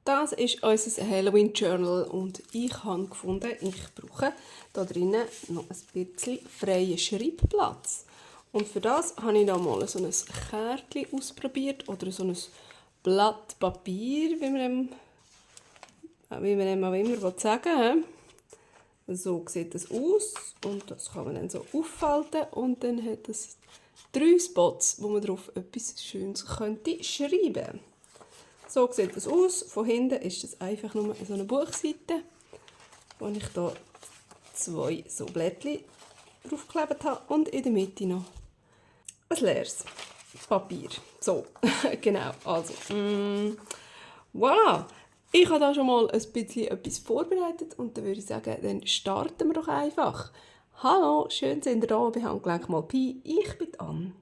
Das ist unser Halloween Journal und ich habe gefunden, ich brauche hier drinnen noch ein bisschen freien Schreibplatz. Und für das habe ich da mal so ein Kärtchen ausprobiert oder so ein Blatt Papier, wie man dem auch immer sagen will. So sieht es aus und das kann man dann so auffalten und dann hat es 3 Spots, wo man drauf etwas Schönes könnte schreiben. So sieht es aus. Von hinten ist es einfach nur so eine Buchseite, wo ich hier 2 so Blättchen draufgeklebt habe und in der Mitte noch ein leeres Papier. So, genau. Also, voilà. Ich habe da schon mal ein bisschen etwas vorbereitet und dann würde ich sagen, dann starten wir doch einfach. Hallo, schön sind ihr da bei Handgelenk mal Pi. Ich bin Anne.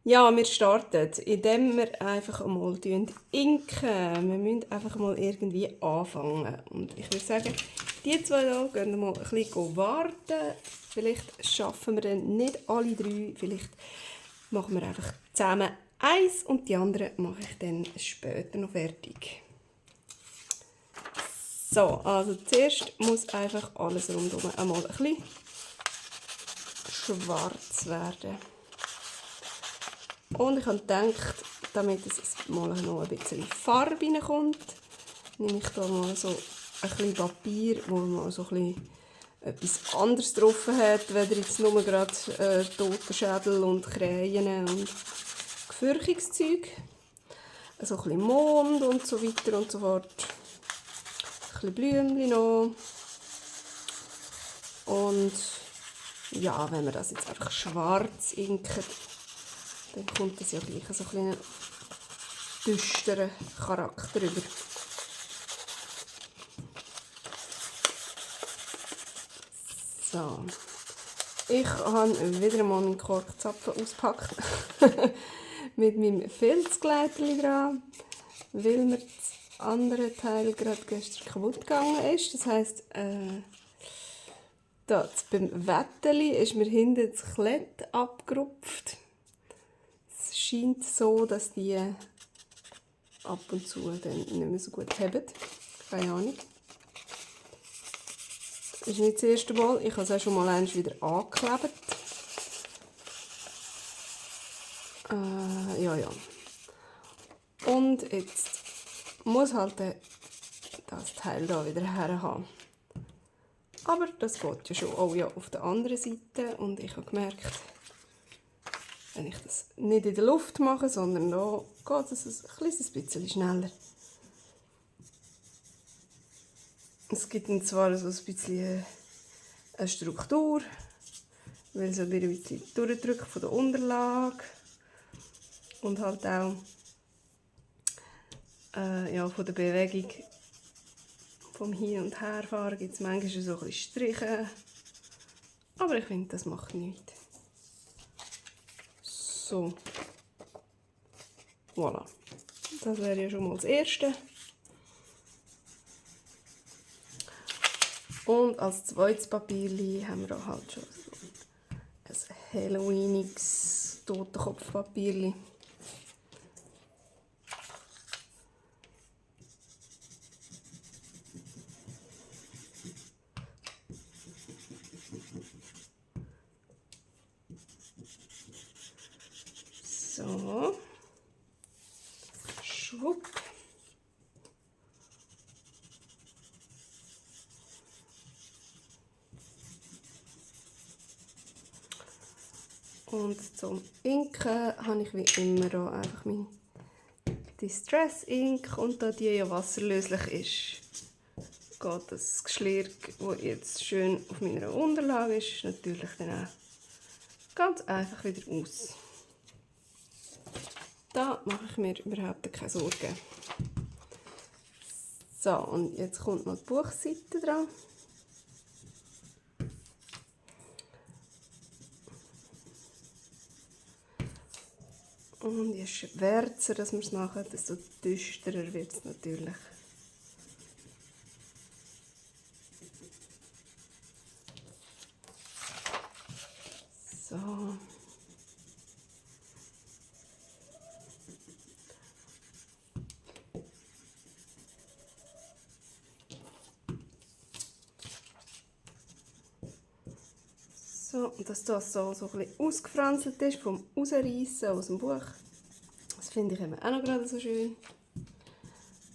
Ja, wir starten, indem wir einfach einmal inken. Wir müssen einfach mal irgendwie anfangen. Und ich würde sagen, die 2 hier gehen wir mal ein bisschen warten. Vielleicht schaffen wir dann nicht alle 3. Vielleicht machen wir einfach zusammen 1 und die anderen mache ich dann später noch fertig. So, also zuerst muss einfach alles rundherum einmal ein bisschen schwarz werden. Und ich habe gedacht, damit es mal noch ein bisschen Farbe reinkommt, nehme ich hier mal so ein bisschen Papier, wo man so ein bisschen etwas anderes drauf hat, weder jetzt nur gerade Totenschädel und Krähen und Gefürchungszeug. So ein bisschen Mond und so weiter und so fort. Ein bisschen Blümchen noch. Und ja, wenn man das jetzt einfach schwarz inkt, dann kommt das ja gleich so ein düsterer Charakter rüber. So. Ich habe wieder einmal meinen Korkzapfen ausgepackt. Mit meinem Filzgleiterli dran, weil mir das andere Teil gerade gestern kaputt gegangen ist. Das heisst, beim Wetteli ist mir hinten das Klett abgerupft. Es scheint so, dass die ab und zu dann nicht mehr so gut haben. Keine Ahnung. Das ist nicht das erste Mal. Ich habe es auch schon mal einmal wieder angeklebt. Ja. Und jetzt muss halt das Teil hier wieder her haben. Aber das geht ja schon auch ja auf der anderen Seite. Und ich habe gemerkt, wenn ich das nicht in der Luft mache, sondern da geht es ein kleines bisschen schneller. Es gibt dann zwar so ein bisschen eine Struktur, weil es ein bisschen durchdrücken von der Unterlage und halt auch von der Bewegung vom Hin- und Herfahren gibt es manchmal so ein bisschen Striche. Aber ich finde, das macht nichts. So. Voilà. Das wäre ja schon mal das Erste. Und als zweites Papierchen haben wir halt schon so ein Halloweeniges Totenkopfpapierchen. So. Schwupp. Und zum Inken habe ich wie immer hier einfach mein Distress Ink und da die ja wasserlöslich ist, geht das Geschlirr, das jetzt schön auf meiner Unterlage ist, natürlich dann auch ganz einfach wieder aus. Da mache ich mir überhaupt keine Sorgen. So, und jetzt kommt noch die Buchseite dran. Und je schwärzer dass wir es machen, desto düsterer wird es natürlich. So. So, und dass das so ein bisschen ausgefranzelt ist vom Rausreißen aus dem Buch. Das finde ich immer auch noch gerade so schön.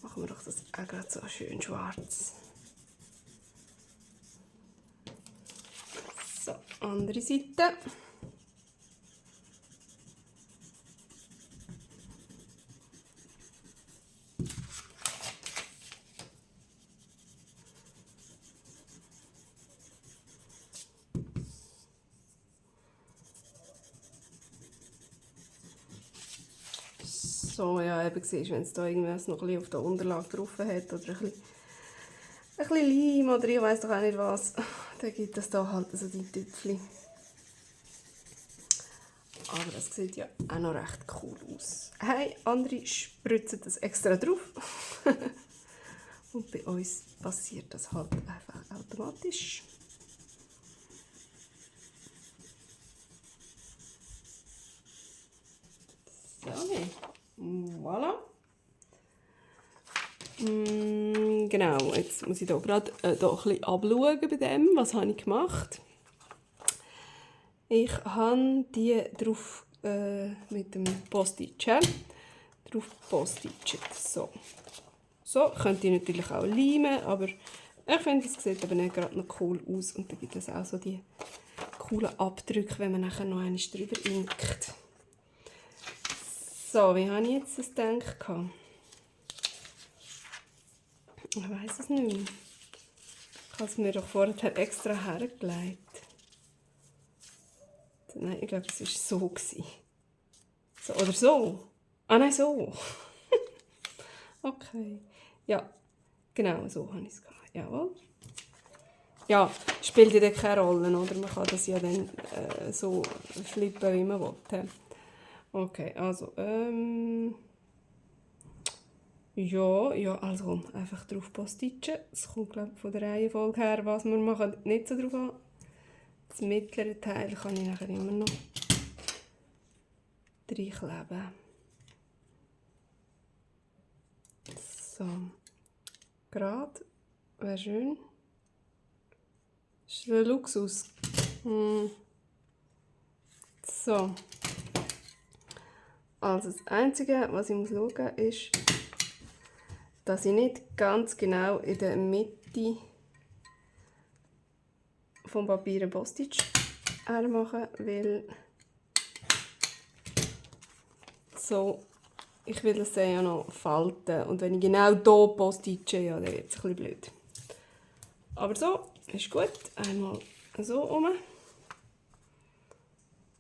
Machen wir doch das auch gerade so schön schwarz. So, andere Seite. So, ja, eben siehst, wenn es da irgendwas noch ein bisschen auf der Unterlage drauf hat oder ein bisschen Leim oder ich weiss doch auch nicht was, dann gibt es da halt so die Tüpfchen. Aber das sieht ja auch noch recht cool aus. Hey, andere spritzen das extra drauf. Und bei uns passiert das halt einfach automatisch. So, voilà. Genau, jetzt muss ich hier gerade ein bisschen abschauen bei dem, was habe ich gemacht. Ich habe die drauf mit dem Post-it drauf postet. So. So könnt ihr natürlich auch leimen, aber ich finde, es sieht aber nicht gerade noch cool aus und dann gibt es auch so die coolen Abdrücke, wenn man nachher noch einmal drüber inkt. So, wie habe ich jetzt das gedacht? Ich weiss es nicht mehr. Ich habe es mir doch vorher extra hergelegt. Nein, ich glaube, es war so. So oder so. Ah nein, so. Okay. Ja, genau, so habe ich es gehabt. Jawohl. Ja, spielt ja dann keine Rolle, oder? Man kann das ja dann so flippen, wie man will. Okay, also, ja, also komm, einfach drauf postitschen. Es kommt, glaube ich, von der Reihenfolge her, was wir machen, nicht so drauf an. Das mittlere Teil kann ich nachher immer noch reinkleben. So, gerade, wäre schön. Das ist ein Luxus. So. Also das Einzige, was ich schauen muss, ist, dass ich nicht ganz genau in der Mitte vom Papier ein Postage mache, weil so, ich will das ja noch falten und wenn ich genau hier postage, ja, dann wird es ein bisschen blöd. Aber so ist gut. Einmal so rum.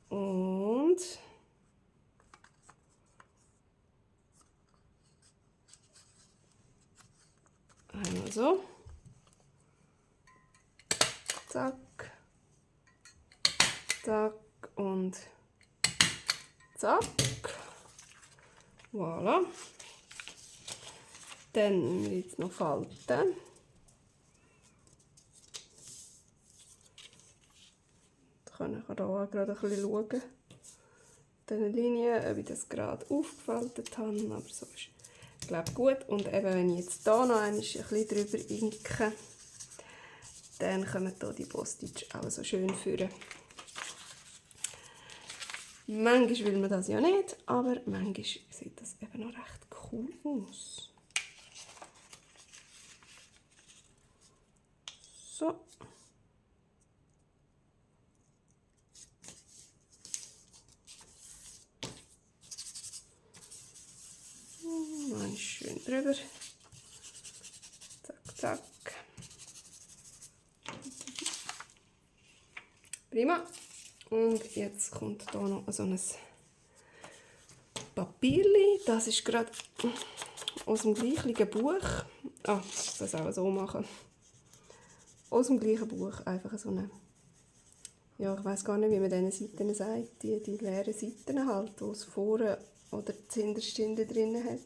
Und einmal so. Zack. Zack und zack. Voilà. Dann müssen wir jetzt noch falten. Ich kann hier auch gerade ein bisschen schauen. Diese Linie, ob ich das gerade aufgefaltet habe, aber so ist, ich glaube, gut. Und eben, wenn ich jetzt hier noch ein bisschen drüber inke, dann kommen hier die Postage auch so schön führen. Manchmal will man das ja nicht, aber manchmal sieht das eben noch recht cool aus. So. Mal schön drüber. Zack, zack. Prima. Und jetzt kommt hier noch so ein Papierli. Das ist gerade aus dem gleichen Buch. Ah, ich kann das auch so machen. Aus dem gleichen Buch einfach so eine. Ja, ich weiß gar nicht, wie man diese Seiten sagt. Die leeren Seiten halt, die es vorne oder zuhinterst drin hat.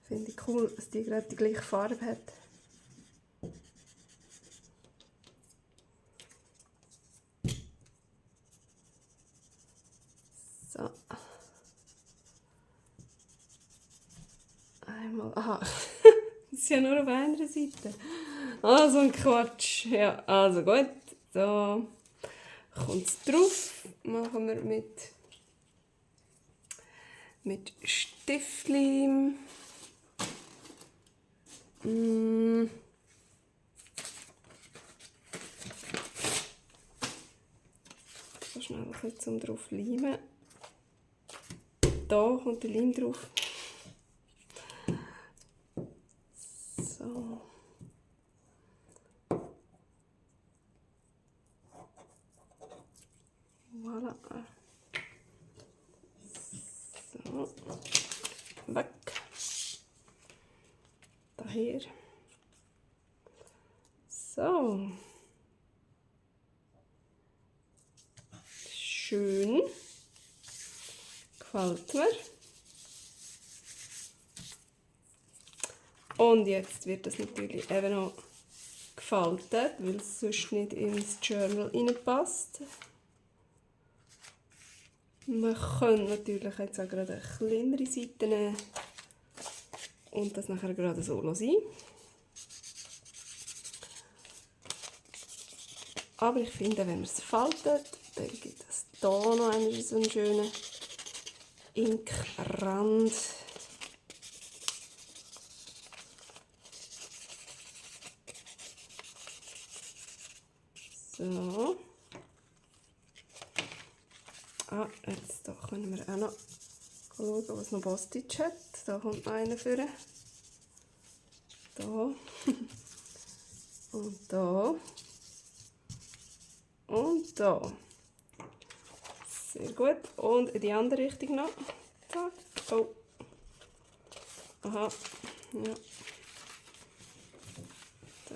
Finde ich cool, dass die gerade die gleiche Farbe hat. So. Einmal. Aha. Das ist ja nur auf einer Seite. Ah, so ein Quatsch. Ja, also gut. Da kommt es drauf. Machen wir mit Stiftleim. So schnell ein bisschen zum drauf leimen. Da kommt der Leim drauf. So. Voilà. So. Weg. Daher. So. Schön. Gefällt mir. Und jetzt wird das natürlich eben noch gefaltet, weil es sonst nicht ins Journal reinpasst. Man kann natürlich jetzt auch gerade eine kleinere Seite nehmen und das nachher gerade so lassen. Aber ich finde, wenn man es faltet, dann gibt es hier noch einmal so einen schönen Inkrand. So. Jetzt da können wir auch noch schauen, was noch Postage hat. Da kommt noch einer vor. Da. Und da. Und da. Sehr gut. Und in die andere Richtung noch. Zack. Oh. Aha. Ja.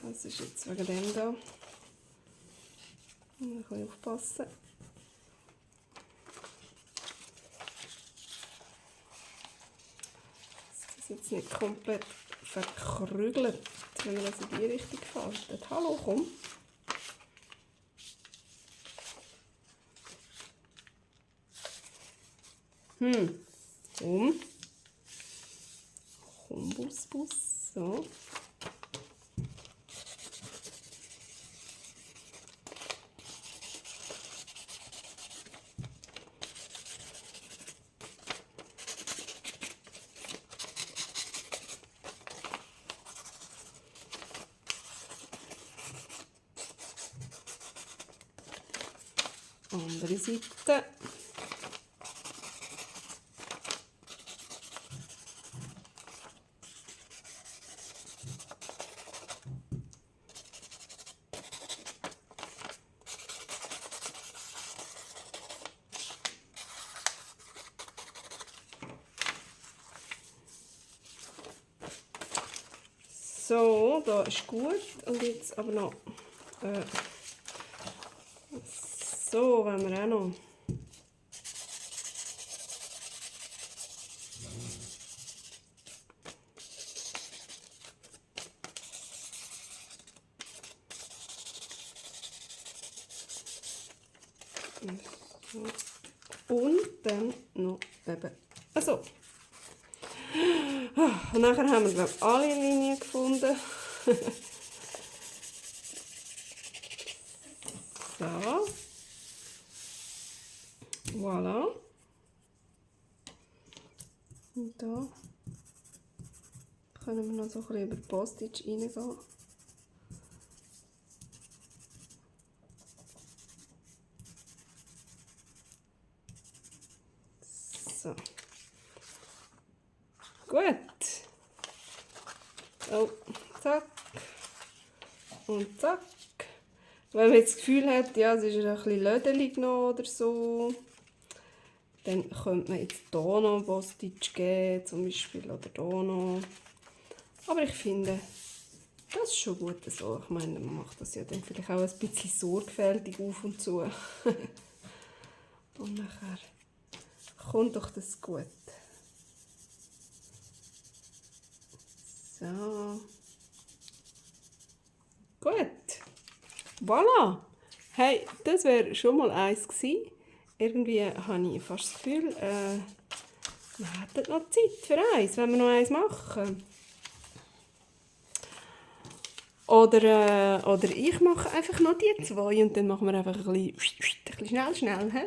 Das ist jetzt wegen dem da. Da kann ich aufpassen. Das ist jetzt nicht komplett verkrügelt, wenn man das in die Richtung faltet. Hallo, komm. Komm. Komm, Bus. So. Andere Seite. So, da ist gut. Und jetzt aber noch so, wenn wir auch noch und dann noch eben so. Und nachher haben wir, glaube ich, alle Linien gefunden. So. Voilà. Und da können wir noch so ein bisschen über die Postage reingehen. So. Gut. Oh, zack. Und zack. Wenn man jetzt das Gefühl hat, ja, es ist ein bisschen lödelig noch oder so, dann könnte man jetzt hier noch Postage geben, zum Beispiel, oder hier noch. Aber ich finde, das ist schon gut so. Ich meine, man macht das ja dann vielleicht auch ein bisschen sorgfältig auf und zu. Und nachher kommt doch das gut. So. Gut. Voilà. Hey, das wäre schon mal eins gewesen. Irgendwie habe ich fast das Gefühl, wir hätten noch Zeit für eins, wenn wir noch eins machen. Oder ich mache einfach noch die zwei und dann machen wir einfach ein bisschen schnell. He?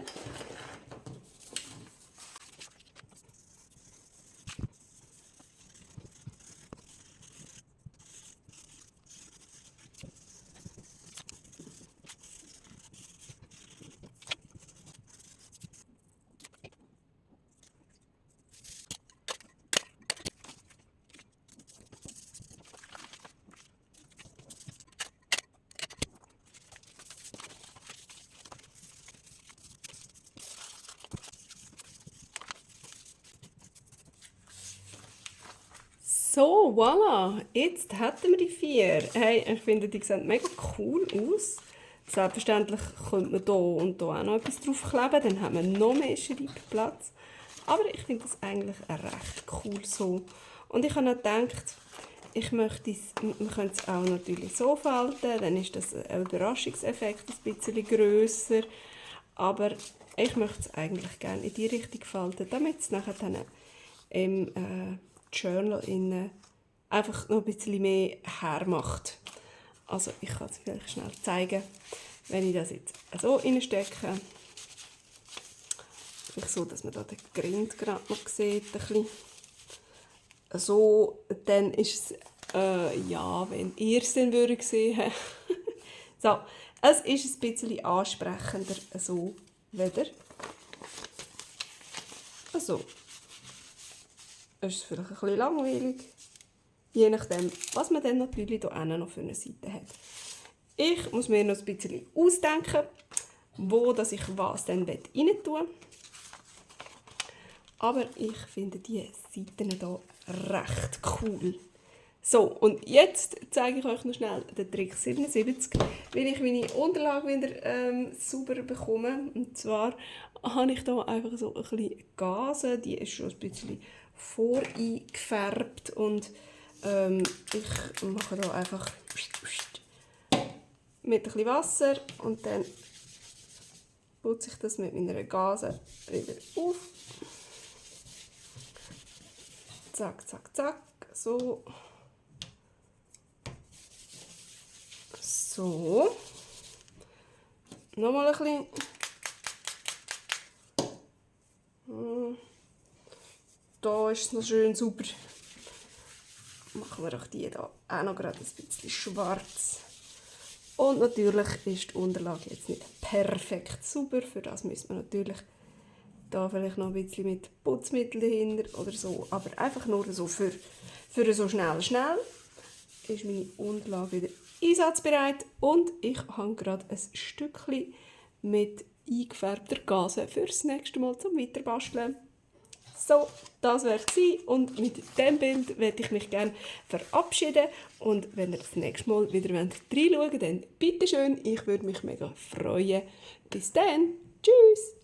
So, voilà. Jetzt hätten wir die 4. Hey, ich finde, die sehen mega cool aus. Selbstverständlich könnte man hier und hier auch noch etwas draufkleben, dann haben wir noch mehr Schreibplatz. Aber ich finde das eigentlich recht cool so. Und ich habe noch gedacht, man könnte es auch natürlich so falten, dann ist das ein Überraschungseffekt ein bisschen grösser. Aber ich möchte es eigentlich gerne in die Richtung falten, damit es nachher dann im Journal einfach noch ein bisschen mehr hermacht. Also ich kann es vielleicht schnell zeigen, wenn ich das jetzt so reinstecke. Vielleicht so, dass man da den Grind gerade noch sieht. Ein bisschen. So, dann ist es, ja, wenn ihr es dann gesehen habt. So, es ist ein bisschen ansprechender so wieder. Also, es ist vielleicht ein bisschen langweilig, je nachdem, was man dann natürlich hier noch für eine Seite hat. Ich muss mir noch ein bisschen ausdenken, wo dass ich was dann rein tun. Aber ich finde die Seiten hier recht cool. So, und jetzt zeige ich euch noch schnell den Trick 77, wie ich meine Unterlage wieder sauber bekomme. Und zwar habe ich hier einfach so ein bisschen Gase, die ist schon ein bisschen voreingefärbt und ich mache hier einfach mit ein bisschen Wasser und dann putze ich das mit meiner Gase wieder auf. Zack, zack, zack, so. So. Nochmal ein bisschen. Da ist es noch schön sauber. Machen wir auch die hier auch noch gerade ein bisschen schwarz. Und natürlich ist die Unterlage jetzt nicht perfekt sauber. Für das müssen wir natürlich da vielleicht noch ein bisschen mit Putzmittel dahinter oder so. Aber einfach nur so für so schnell ist meine Unterlage wieder einsatzbereit. Und ich habe gerade ein Stückchen mit eingefärbter Gase fürs nächste Mal zum Weiterbasteln. So, das wäre es. Und mit diesem Bild werde ich mich gerne verabschieden. Und wenn ihr das nächste Mal wieder reinschauen wollt, dann bitteschön, ich würde mich mega freuen. Bis dann, tschüss!